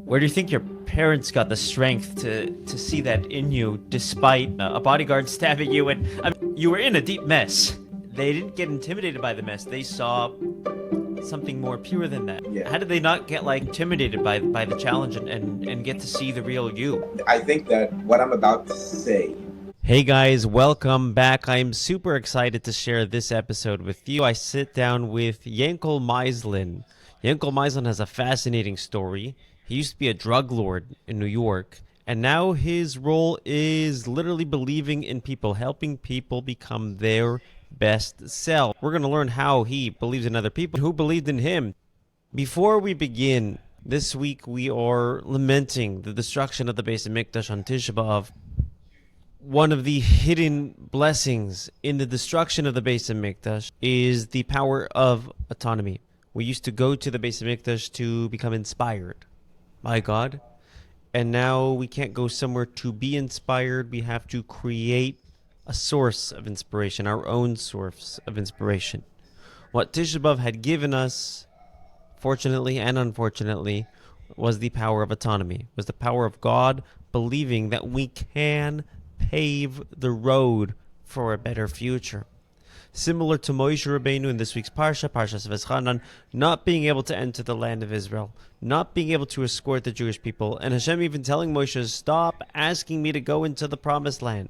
Where do you think your parents got the strength to see that in you, despite a bodyguard stabbing you? And I mean, you were in a deep mess. They didn't get intimidated by the mess. They saw something more pure than that. Yeah. How did they not get intimidated by the challenge and get to see the real you? I think that what I'm about to say. Hey guys, welcome back. I'm super excited to share this episode with you. I sit down with Yankel Meislin. Yankel Meislin has a fascinating story. He used to be a drug lord in New York, and now his role is literally believing in people, helping people become their best self. We're going to learn how he believes in other people, who believed in him. Before we begin, this week we are lamenting the destruction of the Beis Hamikdash on Tisha B'Av. One of the hidden blessings in the destruction of the Beis Hamikdash is the power of autonomy. We used to go to the Beis Hamikdash to become inspired by God, and now we can't go somewhere to be inspired. We have to create a source of inspiration, our own source of inspiration. What Tisha B'Av had given us, fortunately and unfortunately, was the power of autonomy, was the power of God believing that we can pave the road for a better future. Similar to Moshe Rabbeinu in this week's Parsha, Parshas V'eschanan, not being able to enter the land of Israel, not being able to escort the Jewish people, and Hashem even telling Moshe, stop asking me to go into the promised land.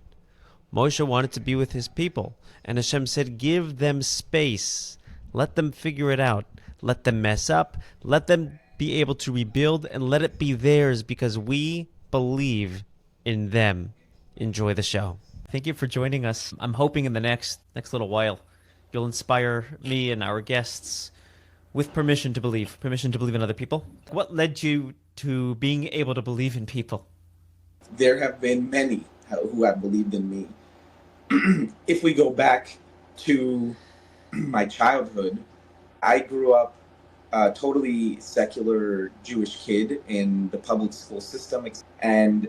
Moshe wanted to be with his people, and Hashem said, give them space, let them figure it out, let them mess up, let them be able to rebuild, and let it be theirs because we believe in them. Enjoy the show. Thank you for joining us. I'm hoping in the next little while you'll inspire me and our guests with permission to believe in other people. What led you to being able to believe in people? There have been many who have believed in me. If we go back to my childhood, I grew up a totally secular Jewish kid in the public school system, and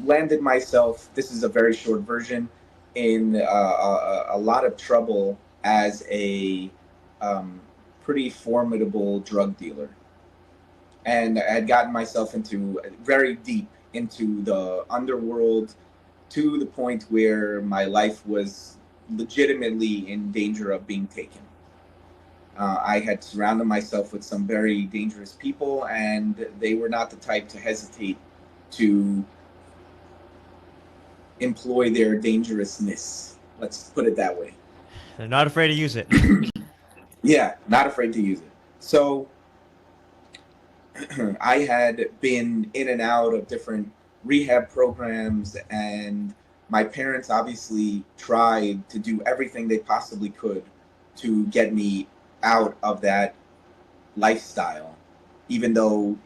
landed myself, this is a very short version, in a lot of trouble as a pretty formidable drug dealer. And I had gotten myself into very deep into the underworld, to the point where my life was legitimately in danger of being taken. I had surrounded myself with some very dangerous people, and they were not the type to hesitate to employ their dangerousness. Let's put it that way. They're not afraid to use it. Yeah, not afraid to use it. So I had been in and out of different rehab programs, and my parents obviously tried to do everything they possibly could to get me out of that lifestyle, even though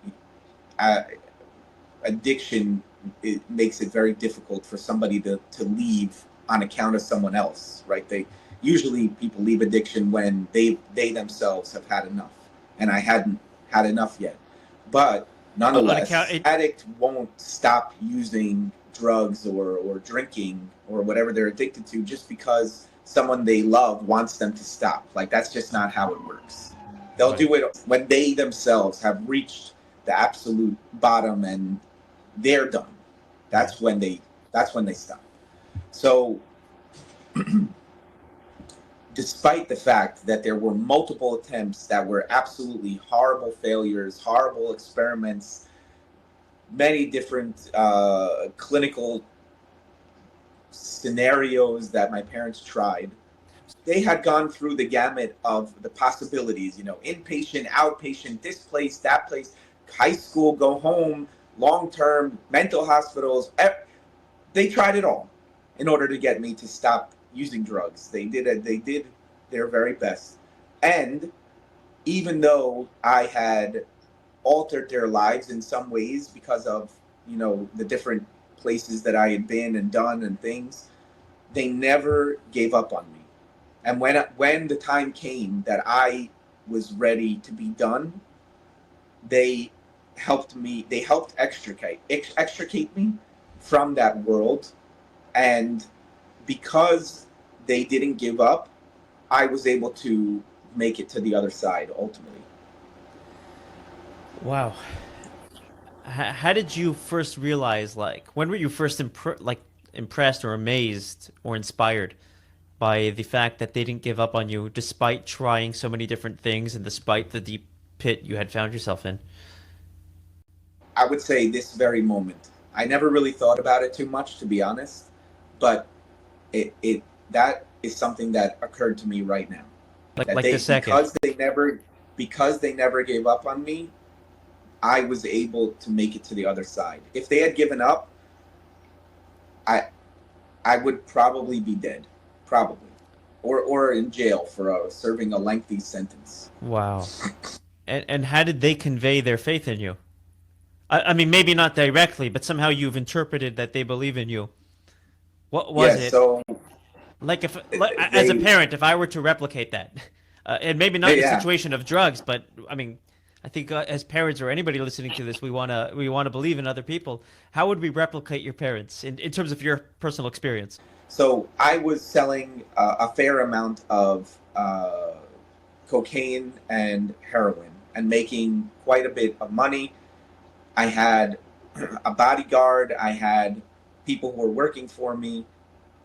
addiction, it makes it very difficult for somebody to leave on account of someone else, right? Usually people leave addiction when they themselves have had enough, and I hadn't had enough yet. But nonetheless, addict won't stop using drugs or drinking or whatever they're addicted to just because someone they love wants them to stop. Like, that's just not how it works. They'll do it when they themselves have reached the absolute bottom and they're done. That's when they stop. So despite the fact that there were multiple attempts that were absolutely horrible failures, horrible experiments, many different clinical scenarios that my parents tried, they had gone through the gamut of the possibilities, inpatient, outpatient, this place, that place, high school, go home, long-term, mental hospitals. They tried it all in order to get me to stop using drugs. They did their very best. And even though I had altered their lives in some ways because of, the different places that I had been and done and things, they never gave up on me. And when the time came that I was ready to be done, they helped extricate me from that world. And because they didn't give up, I was able to make it to the other side ultimately. Wow. How did you first realize, like, when were you first impressed or amazed or inspired by the fact that they didn't give up on you despite trying so many different things and despite the deep pit you had found yourself in? I would say this very moment. I never really thought about it too much, to be honest, but it that is something that occurred to me right now. That Like the they second. because they never gave up on me, I was able to make it to the other side. If they had given up, I I would probably be dead, probably, or in jail for serving a lengthy sentence. Wow. And how did they convey their faith in you? I mean, maybe not directly, but somehow you've interpreted that they believe in you. What was Yeah, it? so Like if, like, as a they parent, if I were to replicate that, and maybe not in a yeah. situation of drugs, but I mean, I think as parents or anybody listening to this, we wanna believe in other people. How would we replicate your parents in terms of your personal experience? So I was selling a fair amount of cocaine and heroin and making quite a bit of money. I had a bodyguard. I had people who were working for me.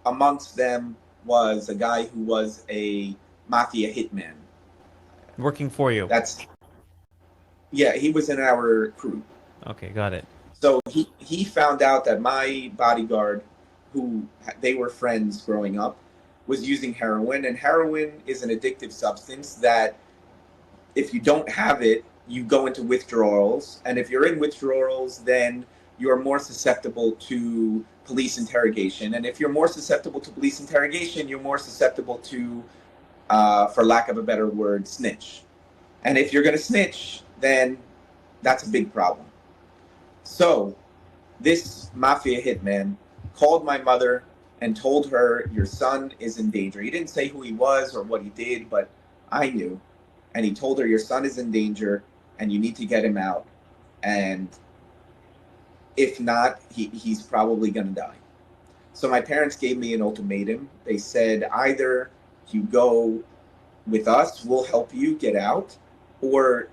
Amongst them was a guy who was a mafia hitman. Working for you. That's Yeah, he was in our crew. Okay, got it. So he found out that my bodyguard, who they were friends growing up, was using heroin, and heroin is an addictive substance that if you don't have it, you go into withdrawals, and if you're in withdrawals, then you're more susceptible to police interrogation, and if you're more susceptible to police interrogation, you're more susceptible to, for lack of a better word, snitch. And if you're going to snitch, then that's a big problem. So this mafia hitman called my mother and told her, your son is in danger. He didn't say who he was or what he did, but I knew. And he told her, your son is in danger and you need to get him out. And if not, he's probably going to die. So my parents gave me an ultimatum. They said, either you go with us, we'll help you get out, or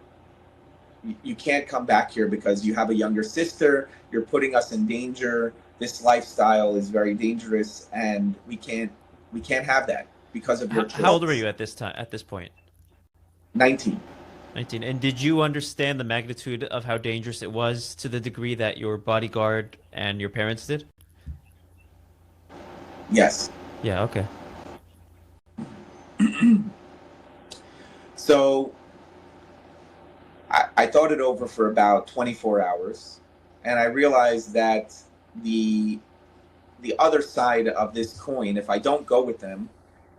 you can't come back here because you have a younger sister, you're putting us in danger, this lifestyle is very dangerous, and we can't have that because of your How old were choice. you at this point? 19. 19. And did you understand the magnitude of how dangerous it was to the degree that your bodyguard and your parents did? Yes. Yeah, okay. So I thought it over for about 24 hours, and I realized that the the other side of this coin, if I don't go with them,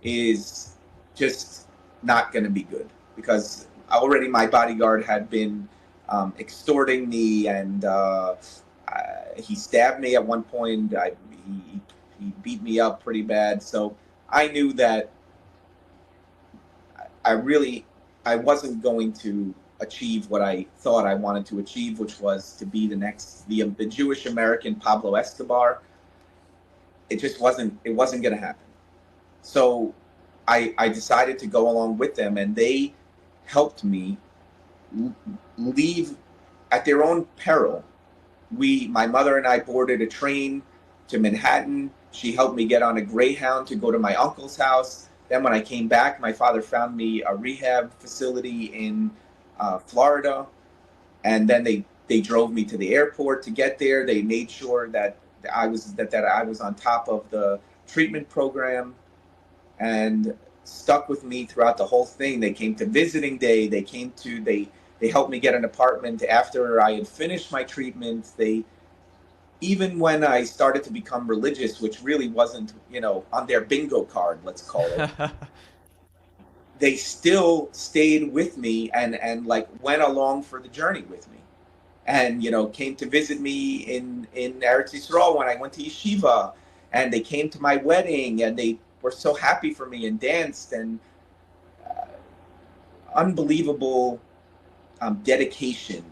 is just not going to be good because already my bodyguard had been extorting me, and he stabbed me at one point. He beat me up pretty bad, so I knew that I really I wasn't going to achieve what I thought I wanted to achieve, which was to be the Jewish American Pablo Escobar. It wasn't going to happen. So I decided to go along with them, and they helped me leave at their own peril. My mother and I boarded a train to Manhattan. She helped me get on a Greyhound to go to my uncle's house. Then when I came back, my father found me a rehab facility in Florida, and then they drove me to the airport to get there. They made sure that I was on top of the treatment program, and stuck with me throughout the whole thing. They came to visiting day. They helped me get an apartment after I had finished my treatment. They Even when I started to become religious, which really wasn't, on their bingo card, let's call it, they still stayed with me and like went along for the journey with me, and came to visit me in Eretz Yisrael when I went to yeshiva, and they came to my wedding, and they were so happy for me and danced, and uh, unbelievable dedication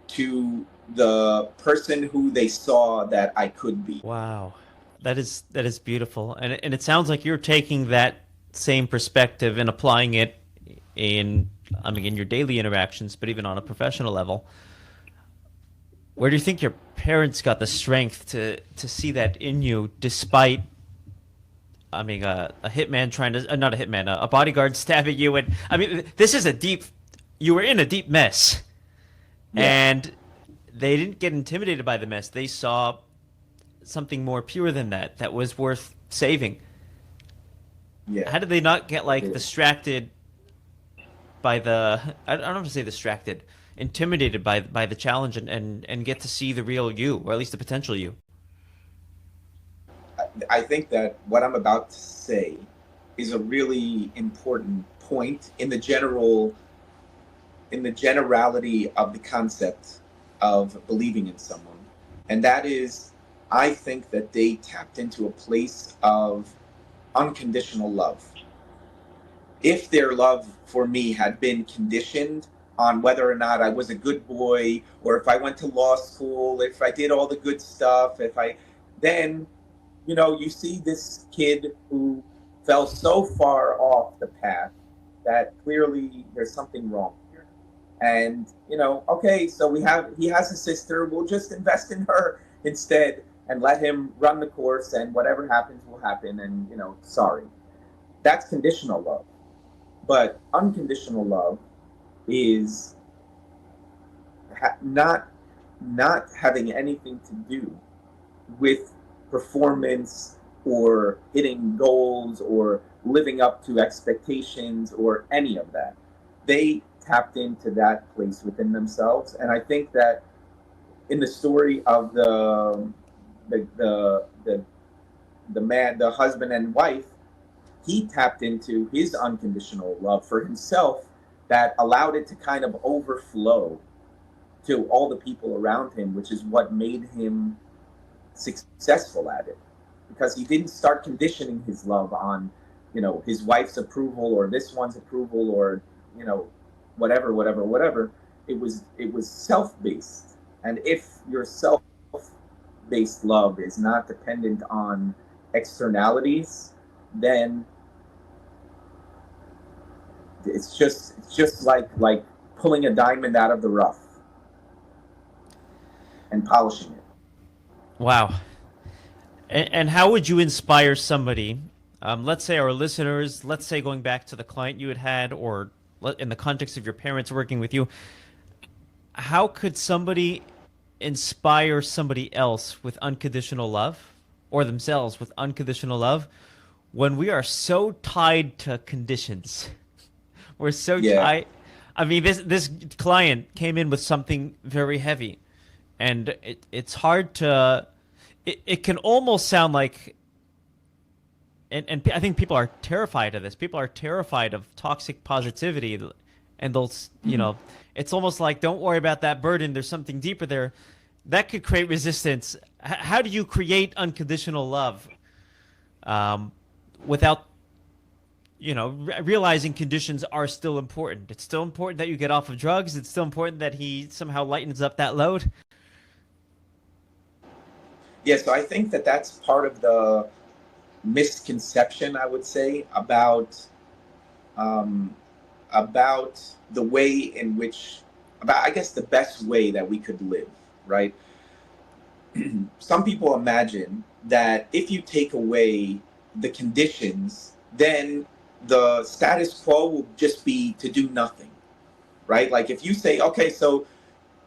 to the person who they saw that I could be. Wow. That is beautiful. And it sounds like you're taking that same perspective and applying it in I mean in your daily interactions, but even on a professional level. Where do you think your parents got the strength to see that in you, despite, I mean, a hitman trying to, not a hitman, a bodyguard stabbing you? And I mean, this is a deep, you were in a deep mess, Yeah, and they didn't get intimidated by the mess. They saw something more pure than that, that was worth saving. yeah, How did they not get I like did. distracted by the, I don't want to say distracted, intimidated by the challenge, and get to see the real you, or at least the potential you? I think that what I'm about to say is a really important point in the generality of the concept of believing in someone. And that is, I think that they tapped into a place of unconditional love. If their love for me had been conditioned on whether or not I was a good boy, or if I went to law school, if I did all the good stuff, then, you see this kid who fell so far off the path that clearly there's something wrong here. And, okay, so he has a sister, we'll just invest in her instead and let him run the course, and whatever happens will happen, and, sorry. That's conditional love. But unconditional love is not having anything to do with performance or hitting goals or living up to expectations or any of that. They tapped into that place within themselves, and I think that in the story of the the man, the husband and wife, he tapped into his unconditional love for himself that allowed it to kind of overflow to all the people around him, which is what made him successful at it. Because he didn't start conditioning his love on, his wife's approval or this one's approval or, you know, whatever. It was self-based. And if your self-based love is not dependent on externalities, then it's just like pulling a diamond out of the rough and polishing it. Wow. And how would you inspire somebody? Let's say our listeners, let's say going back to the client you had, or in the context of your parents working with you, how could somebody inspire somebody else with unconditional love, or themselves with unconditional love, when we are so tied to conditions? We're so Yeah. tied. I mean, this client came in with something very heavy, and it's hard to. It can almost sound like, and I think people are terrified of this. People are terrified of toxic positivity, and they'll, it's almost like, don't worry about that burden. There's something deeper there that could create resistance. How do you create unconditional love, without, realizing conditions are still important? It's still important that you get off of drugs. It's still important that he somehow lightens up that load. Yeah, so I think that that's part of the misconception, I would say, um, about the way in which, about, I guess, the best way that we could live, right? Some people imagine that if you take away the conditions, then the status quo will just be to do nothing, right? Like if you say, okay, so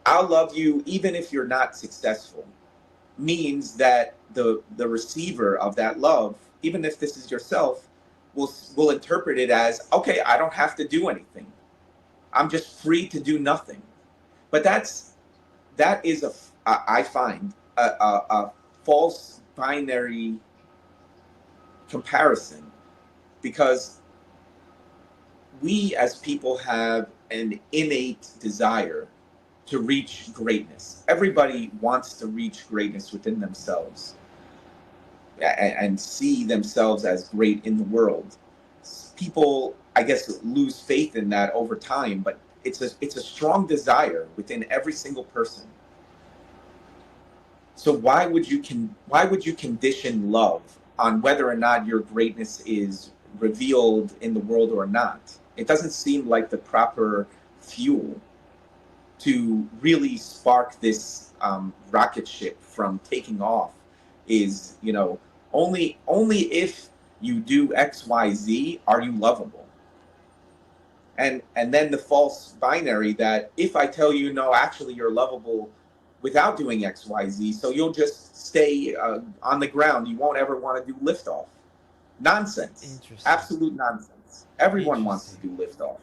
I'll love you even if you're not successful, means that the receiver of that love, even if this is yourself, will interpret it as, okay, I don't have to do anything. I'm just free to do nothing. But that is I find a false binary comparison, because we as people have an innate desire to reach greatness. Everybody wants to reach greatness within themselves, and see themselves as great in the world. People, I guess, lose faith in that over time, but it's a strong desire within every single person. So why would you condition love on whether or not your greatness is revealed in the world or not? It doesn't seem like the proper fuel to really spark this rocket ship from taking off is, only if you do X, Y, Z are you lovable. And then the false binary that if I tell you no, actually you're lovable without doing X, Y, Z, so you'll just stay on the ground. You won't ever want to do liftoff. Nonsense. Interesting. Absolute nonsense. Everyone wants to Interesting. do liftoff.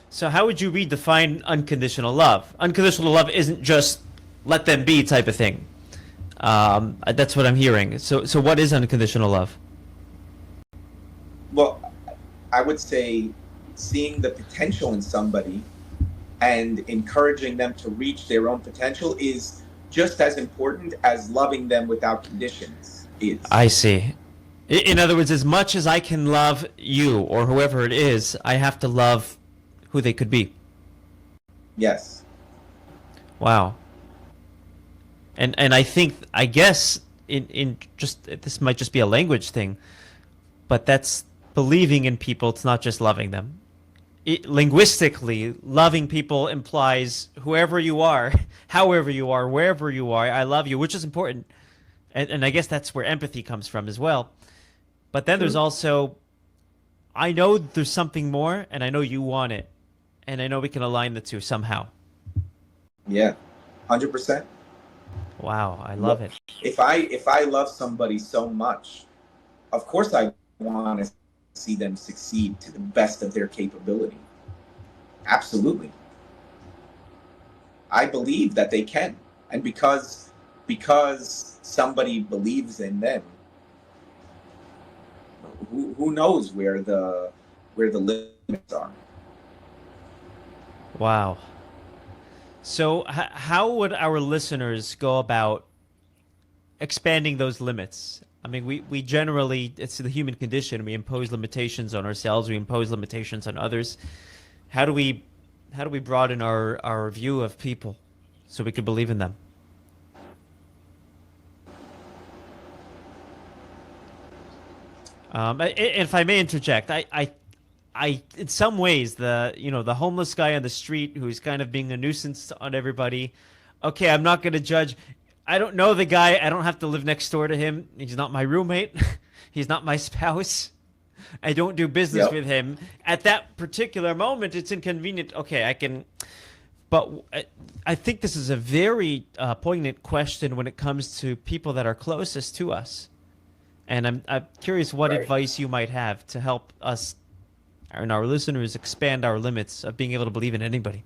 So how would you redefine unconditional love? Unconditional love isn't just let them be type of thing. That's what I'm hearing. So what is unconditional love? Well, I would say seeing the potential in somebody and encouraging them to reach their own potential is just as important as loving them without conditions is. I see. In other words, as much as I can love you or whoever it is, I have to love who they could be. Yes. Wow. And I guess in just this might just be a language thing, but that's believing in people. It's not just loving them. Linguistically, loving people implies whoever you are, however you are, wherever you are, I love you, which is important. And I guess that's where empathy comes from as well. But then there's also, I know there's something more, and I know you want it, and I know we can align the two somehow. Yeah. 100%. Wow, I love it. If I love somebody so much, of course I want to see them succeed to the best of their capability. Absolutely. I believe that they can. And because somebody believes in them, who knows where the limits are. Wow. So how would our listeners go about expanding those limits? I mean, we generally, it's the human condition. We impose limitations on ourselves. We impose limitations on others. How do we broaden our view of people so we can believe in them? If I may interject, I, in some ways, the homeless guy on the street who's kind of being a nuisance on everybody. Okay, I'm not going to judge. I don't know the guy. I don't have to live next door to him. He's not my roommate. He's not my spouse. I don't do business with him. At that particular moment, it's inconvenient. Okay, I can. But I think this is a very poignant question when it comes to people that are closest to us. And I'm curious what advice you might have to help us and our listeners expand our limits of being able to believe in anybody.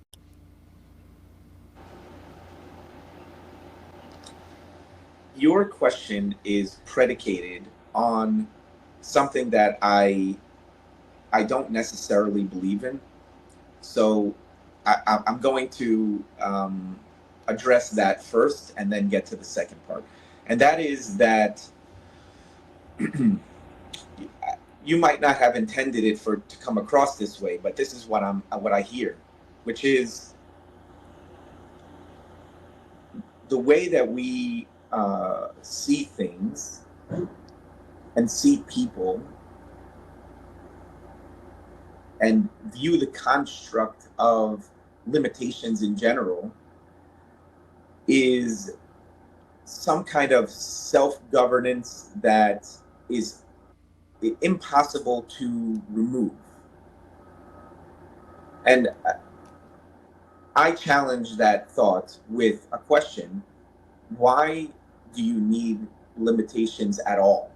Your question is predicated on something that I don't necessarily believe in. So I'm going to address that first and then get to the second part. And that is that you might not have intended it to come across this way, but this is what I hear, which is the way that we see things and see people and view the construct of limitations in general is some kind of self-governance that is impossible to remove. And I challenge that thought with a question: why do you need limitations at all?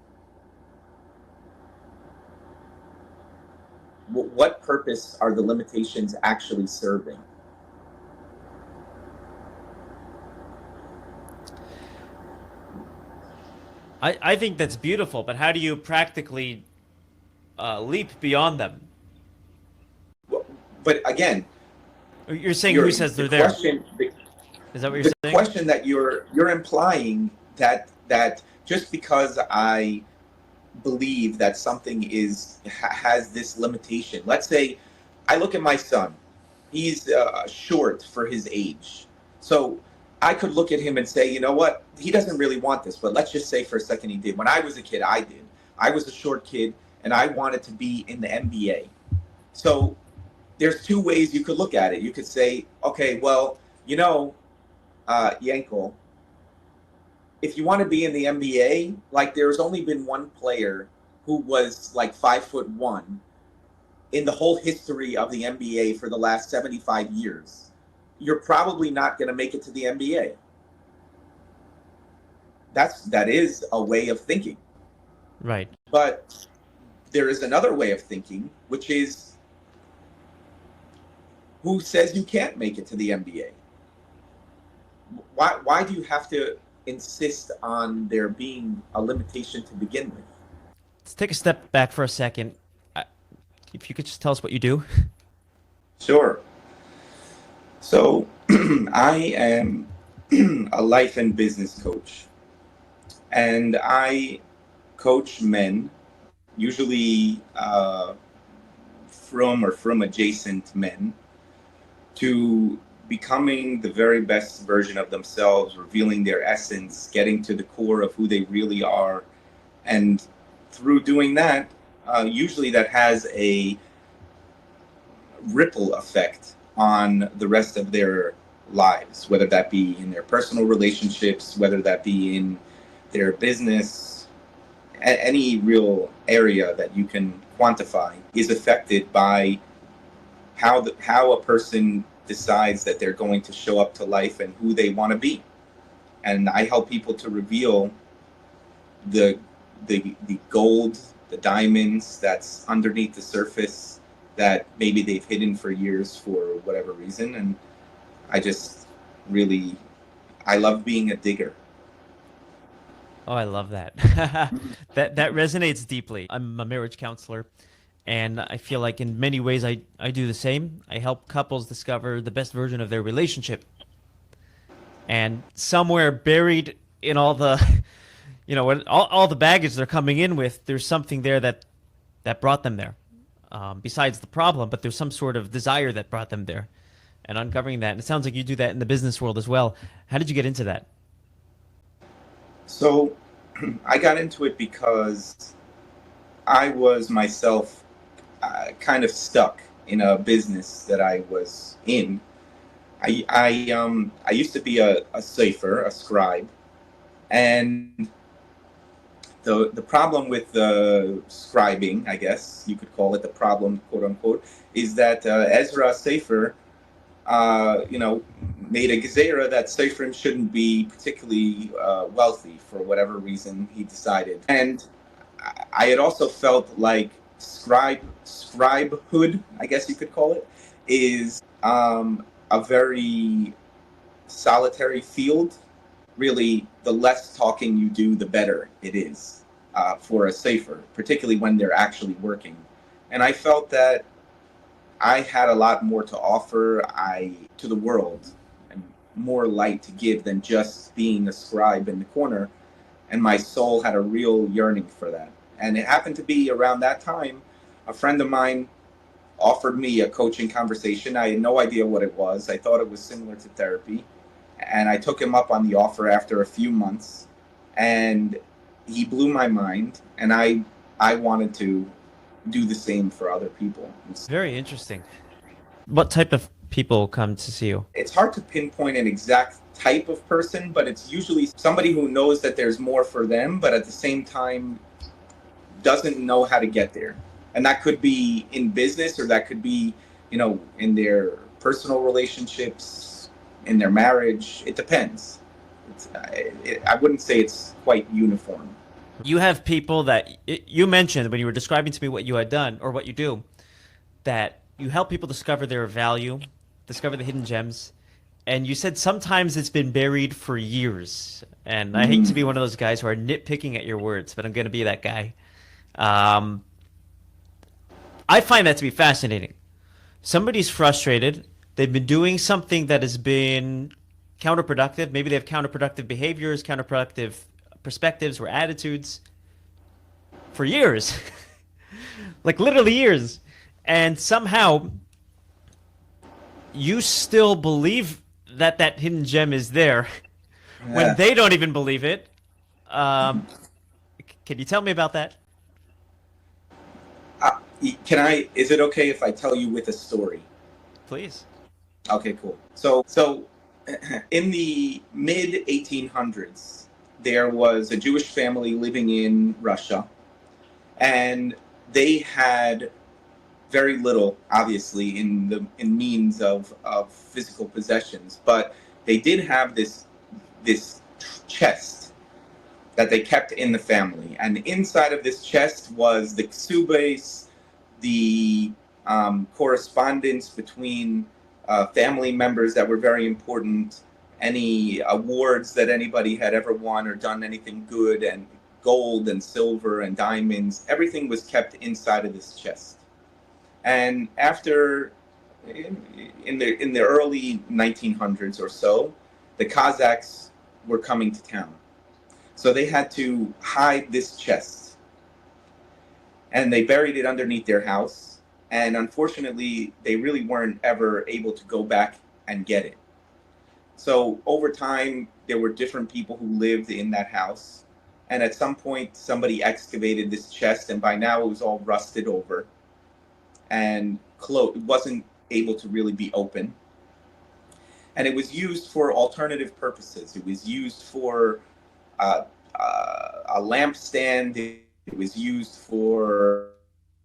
What purpose are the limitations actually serving? I think that's beautiful, but how do you practically leap beyond them? Well, but again, you're saying who says they're there? Is that what you're saying? The question that you're implying that just because I believe that something has this limitation. Let's say I look at my son. He's short for his age. So I could look at him and say, you know what? He doesn't really want this, but let's just say for a second he did. When I was a kid, I did. I was a short kid and I wanted to be in the NBA. So there's two ways you could look at it. You could say, okay, well, you know, Yankel, if you want to be in the NBA, like there's only been one player who was like 5'1" in the whole history of the NBA for the last 75 years. You're probably not going to make it to the NBA. That is a way of thinking. Right. But there is another way of thinking, which is, who says you can't make it to the NBA? Why do you have to insist on there being a limitation to begin with? Let's take a step back for a second. If you could just tell us what you do. Sure. So I am a life and business coach, and I coach men, usually from adjacent men, to becoming the very best version of themselves, revealing their essence, getting to the core of who they really are. And through doing that, usually that has a ripple effect on the rest of their lives, whether that be in their personal relationships, whether that be in their business, any real area that you can quantify is affected by how a person decides that they're going to show up to life and who they want to be. And I help people to reveal the gold, the diamonds that's underneath the surface that maybe they've hidden for years for whatever reason. And I just really, I love being a digger. Oh, I love that. That resonates deeply. I'm a marriage counselor, and I feel like in many ways I do the same. I help couples discover the best version of their relationship. And somewhere buried in all the, when all the baggage they're coming in with, there's something there that brought them there. Besides the problem, but there's some sort of desire that brought them there. And uncovering that. And it sounds like you do that in the business world as well. How did you get into that? So I got into it because I was myself kind of stuck in a business that I was in. I used to be a safer, a scribe, and the problem with scribing, I guess you could call it the problem, quote unquote, is that Ezra Sefer, made a gezerah that Seferim shouldn't be particularly wealthy for whatever reason he decided. And I had also felt like scribehood, I guess you could call it, is a very solitary field. Really, the less talking you do, the better it is for a safer, particularly when they're actually working. And I felt that I had a lot more to offer to the world, and more light to give than just being a scribe in the corner. And my soul had a real yearning for that. And it happened to be around that time, a friend of mine offered me a coaching conversation. I had no idea what it was. I thought it was similar to therapy. And I took him up on the offer after a few months, and he blew my mind. And I wanted to do the same for other people. Very interesting. What type of people come to see you? It's hard to pinpoint an exact type of person, but it's usually somebody who knows that there's more for them, but at the same time doesn't know how to get there. And that could be in business, or that could be, in their personal relationships, in their marriage. It depends. I wouldn't say it's quite uniform. You have people that you mentioned when you were describing to me what you had done or what you do, that you help people discover their value, discover the hidden gems. And you said sometimes it's been buried for years. And I hate to be one of those guys who are nitpicking at your words, but I'm going to be that guy. I find that to be fascinating. Somebody's frustrated. They've been doing something that has been counterproductive. Maybe they have counterproductive behaviors, counterproductive perspectives or attitudes for years. Like literally years. And somehow you still believe that hidden gem is there when they don't even believe it. Can you tell me about that? Can I? Is it okay if I tell you with a story? Please. Okay, cool. So in the mid 1800s, there was a Jewish family living in Russia, and they had very little, obviously, in means of physical possessions, but they did have this chest that they kept in the family, and inside of this chest was the ksubes, the correspondence between family members that were very important, any awards that anybody had ever won or done anything good, and gold and silver and diamonds. Everything was kept inside of this chest. And after, in the early 1900s or so, the Cossacks were coming to town, so they had to hide this chest, and they buried it underneath their house. And unfortunately, they really weren't ever able to go back and get it. So over time, there were different people who lived in that house. And at some point, somebody excavated this chest, and by now it was all rusted over and closed. It wasn't able to really be open. And it was used for alternative purposes. It was used for a lampstand. It was used for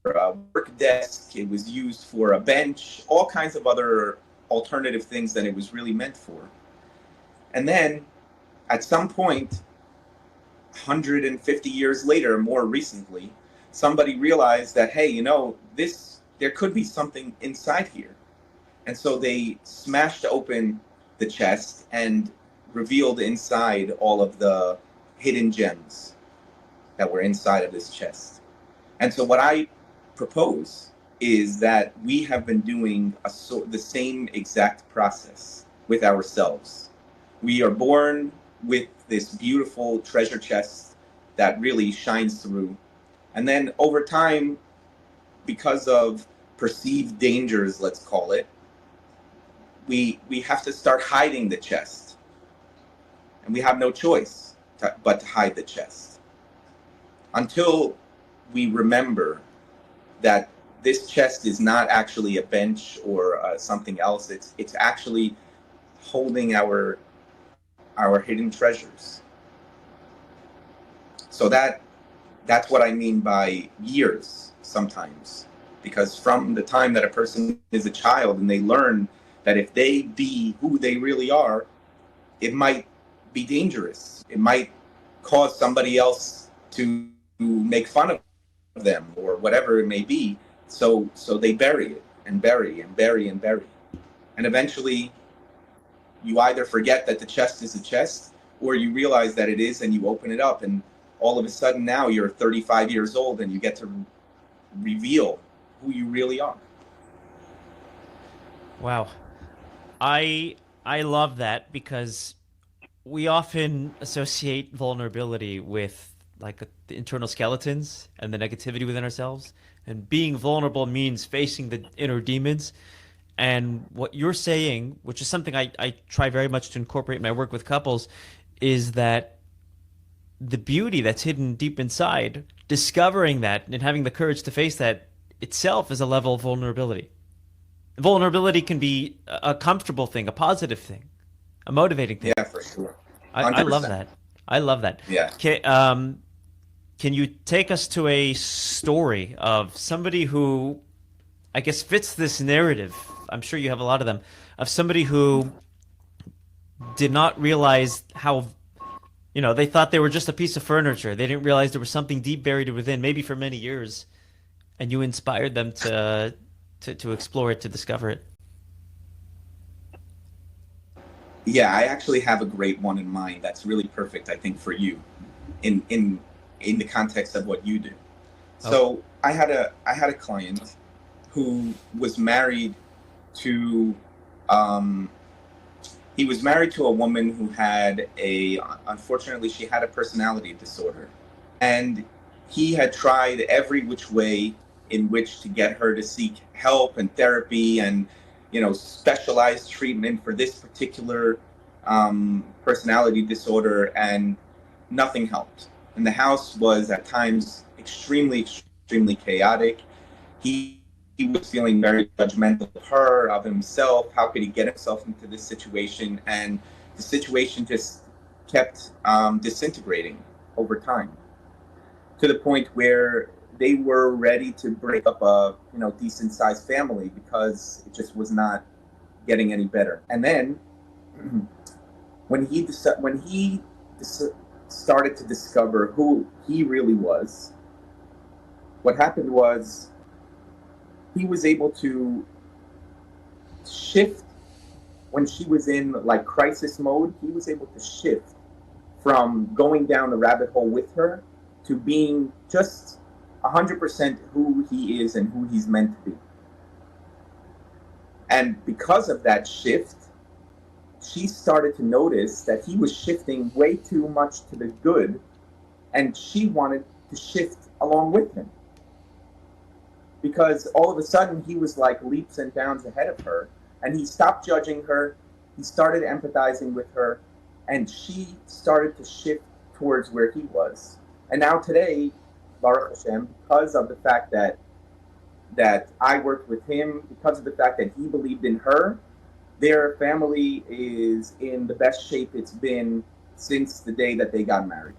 a work desk. It was used for a bench. All kinds of other alternative things than it was really meant for. And then, at some point, 150 years later, more recently, somebody realized that, hey, there could be something inside here. And so they smashed open the chest and revealed inside all of the hidden gems that were inside of this chest. And so what I propose is that we have been doing the same exact process with ourselves. We are born with this beautiful treasure chest that really shines through. And then over time, because of perceived dangers, let's call it, we have to start hiding the chest. And we have no choice but to hide the chest until we remember that this chest is not actually a bench or something else. It's actually holding our hidden treasures. So that's what I mean by years sometimes, because from the time that a person is a child and they learn that if they be who they really are, it might be dangerous. It might cause somebody else to make fun of them or whatever it may be. So they bury it and bury and bury and bury. And eventually you either forget that the chest is a chest, or you realize that it is and you open it up, and all of a sudden now you're 35 years old and you get to reveal who you really are. Wow. I love that because we often associate vulnerability with like the internal skeletons and the negativity within ourselves. And being vulnerable means facing the inner demons. And what you're saying, which is something I try very much to incorporate in my work with couples, is that the beauty that's hidden deep inside, discovering that and having the courage to face that itself is a level of vulnerability. Vulnerability can be a comfortable thing, a positive thing, a motivating thing. Yeah, for sure. I love 100%. that. I love that. Yeah. Can you take us to a story of somebody who, I guess, fits this narrative? I'm sure you have a lot of them, of somebody who did not realize how, they thought they were just a piece of furniture. They didn't realize there was something deep buried within, maybe for many years, and you inspired them to explore it, to discover it. Yeah, I actually have a great one in mind that's really perfect, I think, for you in the context of what you do. Oh, So I had a client who was married to um, he was married to a woman who had unfortunately she had a personality disorder, and he had tried every which way in which to get her to seek help and therapy and specialized treatment for this particular personality disorder, and nothing helped. And the house was at times extremely chaotic. He was feeling very judgmental of her, of himself. How could he get himself into this situation? And the situation just kept disintegrating over time, to the point where they were ready to break up a decent sized family because it just was not getting any better. And then when he started to discover who he really was, what happened was he was able to shift. When she was in like crisis mode, he was able to shift from going down the rabbit hole with her to being just 100% who he is and who he's meant to be. And because of that shift, she started to notice that he was shifting way too much to the good, and she wanted to shift along with him. Because all of a sudden he was like leaps and bounds ahead of her, and he stopped judging her, he started empathizing with her, and she started to shift towards where he was. And now today, Baruch Hashem, because of the fact that I worked with him, because of the fact that he believed in her, their family is in the best shape it's been since the day that they got married.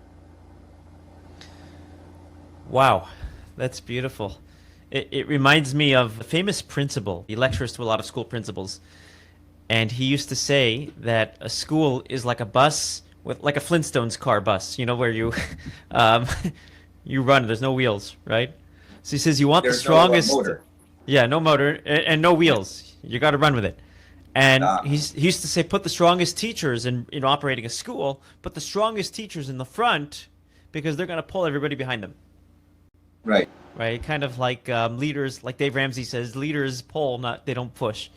Wow, that's beautiful. It reminds me of a famous principal. He lectures to a lot of school principals, and he used to say that a school is like a bus with like a Flintstones car bus, where you you run. There's no wheels, right? So he says you want the strongest. No motor. Yeah, no motor and no wheels. You got to run with it. And he used to say, put the strongest teachers in operating a school, put the strongest teachers in the front because they're going to pull everybody behind them. Right. Right. Kind of like leaders, like Dave Ramsey says, leaders pull, they don't push.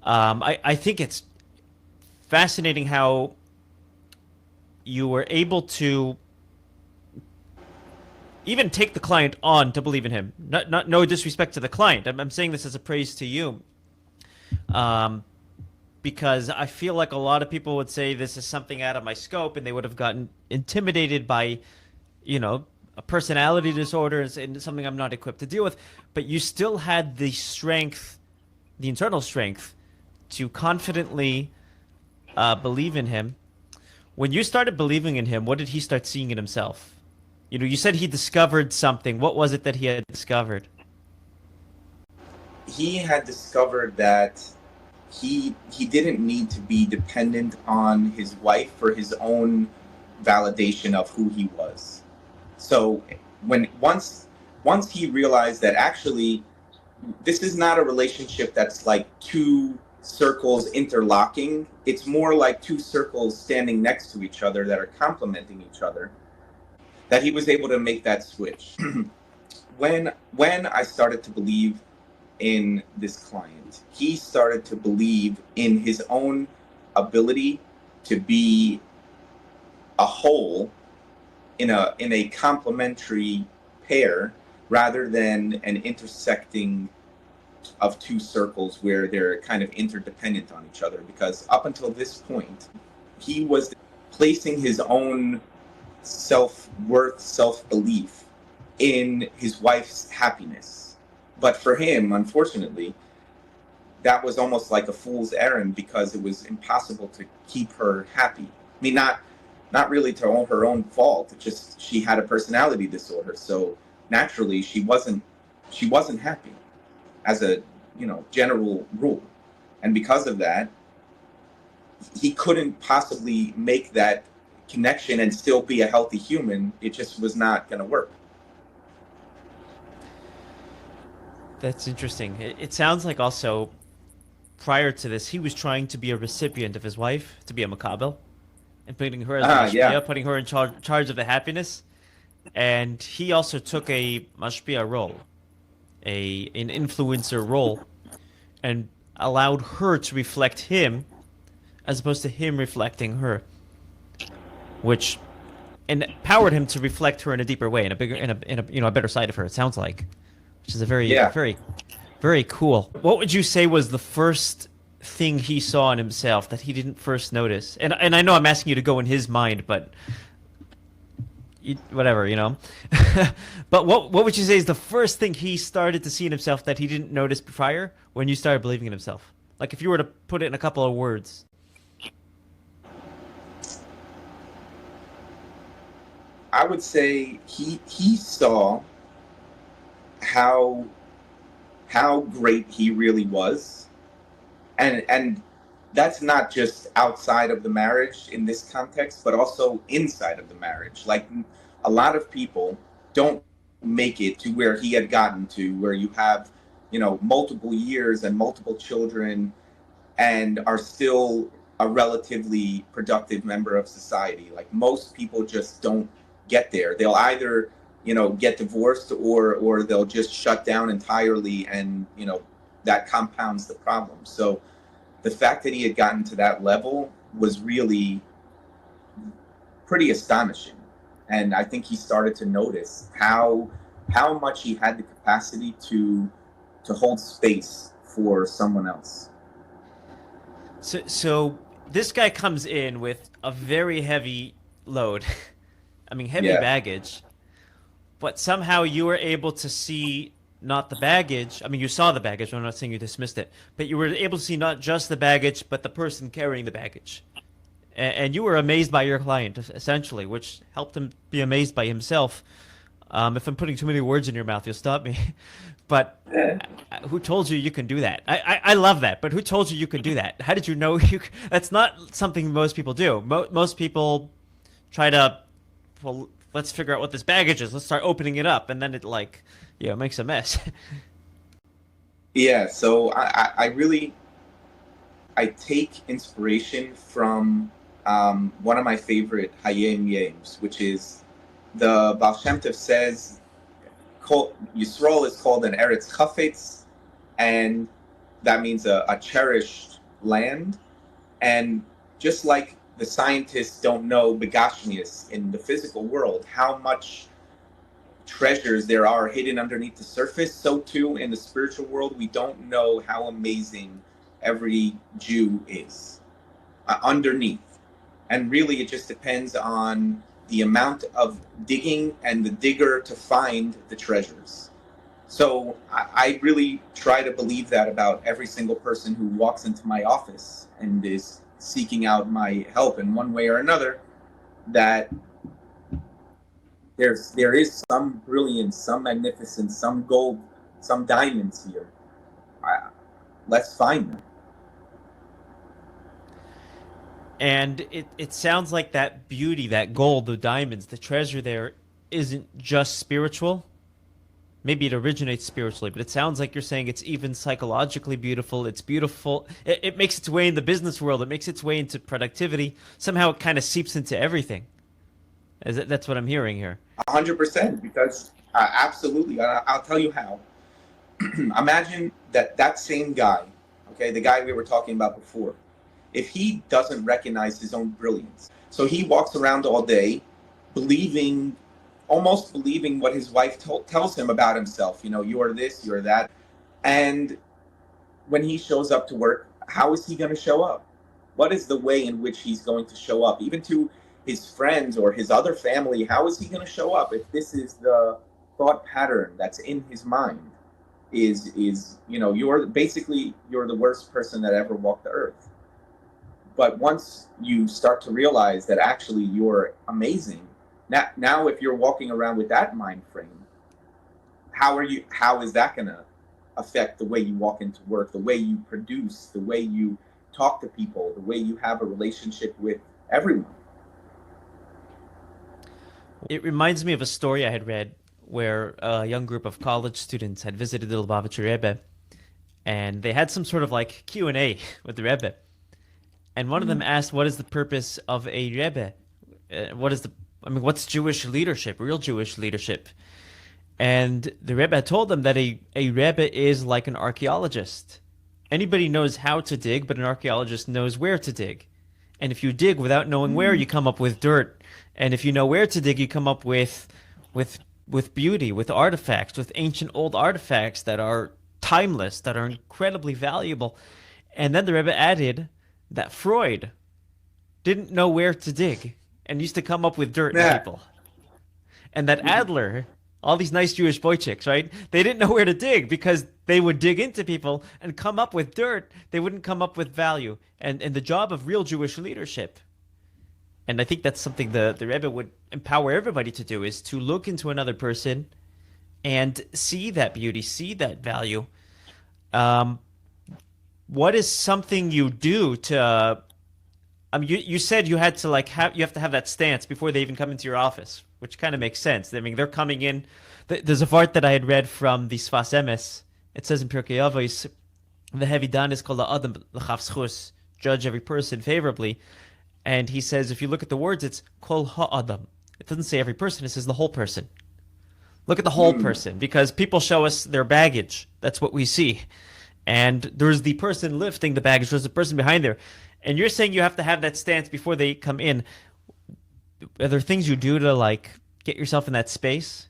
I think it's fascinating how you were able to even take the client on to believe in him. No disrespect to the client. I'm saying this as a praise to you. Because I feel like a lot of people would say this is something out of my scope, and they would have gotten intimidated by, a personality disorder and something I'm not equipped to deal with. But you still had the strength, the internal strength, to confidently believe in him. When you started believing in him, what did he start seeing in himself? You said he discovered something. What was it that he had discovered? He had discovered that he didn't need to be dependent on his wife for his own validation of who he was. So once he realized that actually this is not a relationship that's like two circles interlocking, it's more like two circles standing next to each other that are complementing each other, that he was able to make that switch. When I started to believe in this client, he started to believe in his own ability to be a whole in a complementary pair rather than an intersecting of two circles where they're kind of interdependent on each other. Because up until this point, he was placing his own self-worth, self-belief in his wife's happiness. But for him, unfortunately, that was almost like a fool's errand because it was impossible to keep her happy. I mean, not really to her own fault. It's just she had a personality disorder, so naturally she wasn't happy as a general rule, and because of that, he couldn't possibly make that connection and still be a healthy human. It just was not going to work. That's interesting. It sounds like also prior to this, he was trying to be a recipient of his wife, to be a makabel, and putting her as mashpia, putting her in charge of the happiness. And he also took a mashpia role, an influencer role, and allowed her to reflect him, as opposed to him reflecting her, which empowered him to reflect her in a deeper way, in a better side of her. It sounds like, which is a very, very cool. What would you say was the first thing he saw in himself that he didn't first notice? And I know I'm asking you to go in his mind, but whatever, you know. But what would you say is the first thing he started to see in himself that he didn't notice prior when you started believing in himself? Like if you were to put it in a couple of words. I would say he saw how how great he really was, and that's not just outside of the marriage in this context, but also inside of the marriage. Like a lot of people don't make it to where he had gotten to, where you have, multiple years and multiple children and are still a relatively productive member of society. Like most people just don't get there. They'll either, get divorced, or they'll just shut down entirely, and that compounds the problem. So the fact that he had gotten to that level was really pretty astonishing. And I think he started to notice how much he had the capacity to hold space for someone else. So this guy comes in with a very heavy load. I mean, heavy Yeah. baggage, but somehow you were able to see not the baggage. I mean, you saw the baggage. I'm not saying you dismissed it, but you were able to see not just the baggage, but the person carrying the baggage. And you were amazed by your client, essentially, which helped him be amazed by himself. If I'm putting too many words in your mouth, you'll stop me. But Yeah. who told you you can do that? I love that, but who told you you could do that? How did you know you? That's not something most people do. Most people try to, well, let's figure out what this baggage is. Let's start opening it up, and then it makes a mess. Yeah. So I really I take inspiration from one of my favorite Hayem Yames, which is the Baal Shem Tov says Yisrael is called an Eretz Chafetz, and that means a cherished land. And just like the scientists don't know begashmias in the physical world, how much treasures there are hidden underneath the surface, so too in the spiritual world, we don't know how amazing every Jew is underneath. And really, it just depends on the amount of digging and the digger to find the treasures. So I really try to believe that about every single person who walks into my office and is seeking out my help in one way or another, that there is some brilliance, some magnificence, some gold, some diamonds here. Let's find them. And it sounds like that beauty, that gold, the diamonds, the treasure there isn't just spiritual. Maybe it originates spiritually, but it sounds like you're saying it's even psychologically beautiful. It's beautiful. It makes its way in the business world. It makes its way into productivity. Somehow it kind of seeps into everything. That's what I'm hearing here. 100%, because absolutely, I'll tell you how. Imagine that same guy, okay, the guy we were talking about before, if he doesn't recognize his own brilliance. So he walks around all day believing, almost believing what his wife tells him about himself. You're this, you're that. And when he shows up to work, how is he going to show up? What is the way in which he's going to show up? Even to his friends or his other family, how is he going to show up if this is the thought pattern that's in his mind? You're the worst person that ever walked the earth. But once you start to realize that actually you're amazing, now if you're walking around with that mind frame, how is that going to affect the way you walk into work, the way you produce, the way you talk to people, the way you have a relationship with everyone? It reminds me of a story I had read where a young group of college students had visited the Lubavitcher Rebbe, and they had some sort of like Q&A with the Rebbe. And one of them asked, what is the purpose of a Rebbe? What's Jewish leadership, real Jewish leadership? And the Rebbe told them that a Rebbe is like an archaeologist. Anybody knows how to dig, but an archaeologist knows where to dig. And if you dig without knowing where, you come up with dirt. And if you know where to dig, you come up with beauty, with artifacts, with ancient old artifacts that are timeless, that are incredibly valuable. And then the Rebbe added that Freud didn't know where to dig and used to come up with dirt and Yeah. people. And that Adler, all these nice Jewish boy chicks, right? They didn't know where to dig because they would dig into people and come up with dirt. They wouldn't come up with value. And the job of real Jewish leadership, and I think that's something the Rebbe would empower everybody to do, is to look into another person and see that beauty, see that value. Um, what is something you do to you said you had to you have to have that stance before they even come into your office, which kind of makes sense. I mean, they're coming in. There's a part that I had read from the Sfas Emes. It says in Pirkei Avos, the heavy dan is called Adam l'chav schus, judge every person favorably. And he says, if you look at the words, it's kol ha'adam. It doesn't say every person, it says the whole person. Look at the whole person, because people show us their baggage. That's what we see. And there's the person lifting the baggage, there's the person behind there. And you're saying you have to have that stance before they come in. Are there things you do to get yourself in that space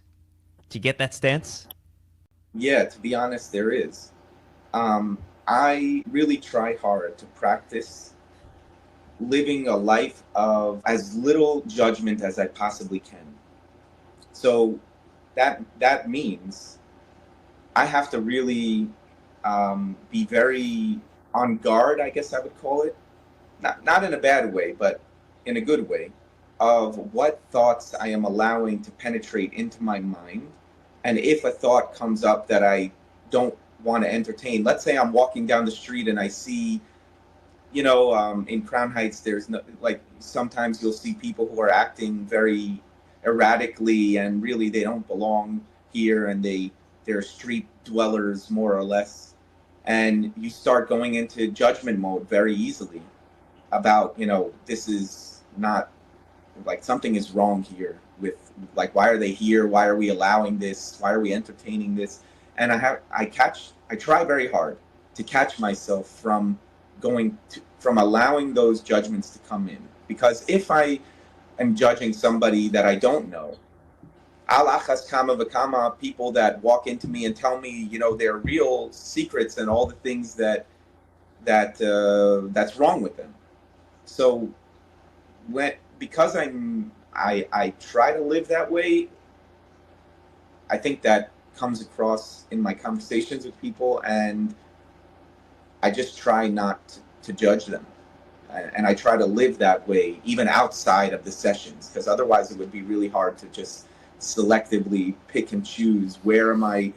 to get that stance? Yeah, to be honest, there is. I really try hard to practice living a life of as little judgment as I possibly can. So that means I have to really be very on guard, I guess I would call it. Not in a bad way, but in a good way, of what thoughts I am allowing to penetrate into my mind. And if a thought comes up that I don't want to entertain, let's say I'm walking down the street and I see, in Crown Heights, there's sometimes you'll see people who are acting very erratically and really they don't belong here, and they're street dwellers more or less. And you start going into judgment mode very easily about, this is not, something is wrong here with, why are they here? Why are we allowing this? Why are we entertaining this? And I try very hard to catch myself from allowing those judgments to come in. Because if I am judging somebody that I don't know, al achas kama v'kama, people that walk into me and tell me, their real secrets and all the things that's wrong with them. So because I try to live that way, I think that comes across in my conversations with people, and I just try not to judge them. And I try to live that way even outside of the sessions, because otherwise it would be really hard to just selectively pick and choose where am I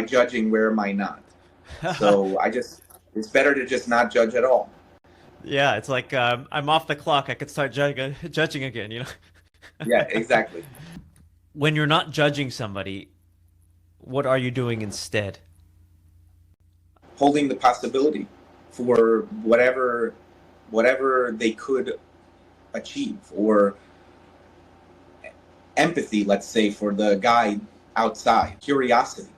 judging, where am I not. So it's better to just not judge at all. Yeah, it's like I'm off the clock. I could start judging again, Yeah, exactly. When you're not judging somebody, what are you doing instead? Holding the possibility for whatever they could achieve, or empathy, let's say, for the guy outside, curiosity,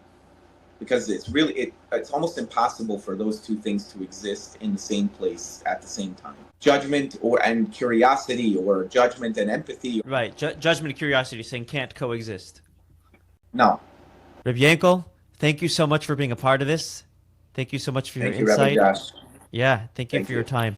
because it's almost impossible for those two things to exist in the same place at the same time. Judgment and curiosity, or judgment and empathy. Right, judgment and curiosity, you're saying can't coexist. No. Rabbi Yankel, thank you so much for being a part of this. Thank you so much for your Thank you, Rabbi insight. Josh. Yeah, thank you Thank for your you. time.